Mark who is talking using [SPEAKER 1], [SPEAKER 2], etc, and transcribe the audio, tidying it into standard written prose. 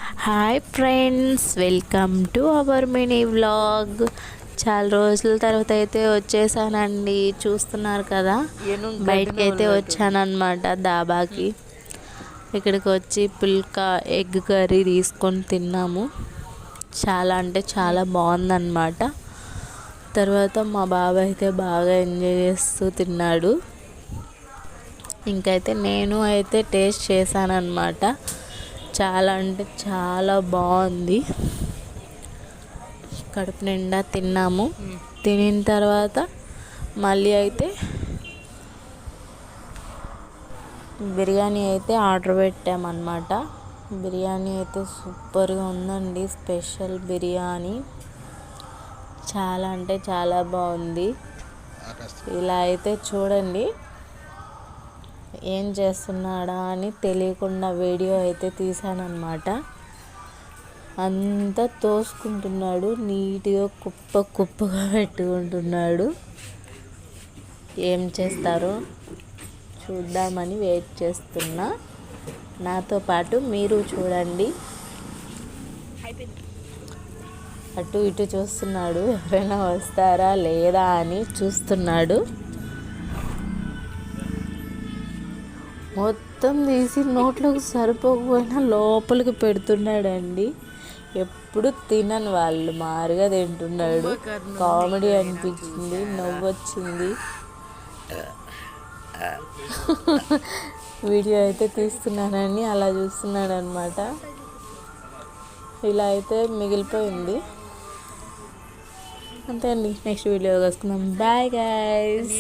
[SPEAKER 1] Hi friends, welcome to our mini vlog. చాలా రోజుల తర్వాత అయితే వచ్చేసానండి. చూస్తున్నారు కదా, బయటకి అయితే వచ్చానన్నమాట దాబాకి. ఇక్కడికి వచ్చి పుల్కా ఎగ్ కర్రీ తీసుకొని తిన్నాము. చాలా అంటే చాలా బాగుందన్నమాట. తర్వాత మా బాబాయ్ అయితే బాగా ఎంజాయ్ చేస్తూ తిన్నాడు. ఇంకైతే నేను అయితే టేస్ట్ చేశానన్నమాట. చాలా అంటే చాలా బాగుంది. కడుపు నిండా తిన్నాము. తినిన తర్వాత మళ్ళీ అయితే బిర్యానీ అయితే ఆర్డర్ పెట్టామన్నమాట. బిర్యానీ అయితే సూపర్గా ఉందండి. స్పెషల్ బిర్యానీ చాలా అంటే చాలా బాగుంది. ఇలా అయితే చూడండి, ఏం చేస్తున్నాడా అని తెలియకుండా వీడియో అయితే తీసానన్నమాట. అంతా తోసుకుంటున్నాడు, నీట్గా కుప్ప కుప్పగా పెట్టుకుంటున్నాడు. ఏం చేస్తారో చూద్దామని వెయిట్ చేస్తున్నా. నాతో పాటు మీరు చూడండి. అటు ఇటు చూస్తున్నాడు, ఎవరైనా వస్తారా లేదా అని చూస్తున్నాడు. మొత్తం తీసి నోట్లోకి సరిపోకపోయినా లోపలికి పెడుతున్నాడండి. ఎప్పుడు తినని వాళ్ళు మారుగా తింటున్నాడు. కామెడీ అనిపించింది, నవ్వొచ్చింది. వీడియో అయితే తీస్తున్నానని అలా చూస్తున్నాడు అనమాట. ఇలా అయితే మిగిలిపోయింది. అంతే అండి. నెక్స్ట్ వీడియో వస్తున్నాం. Bye guys.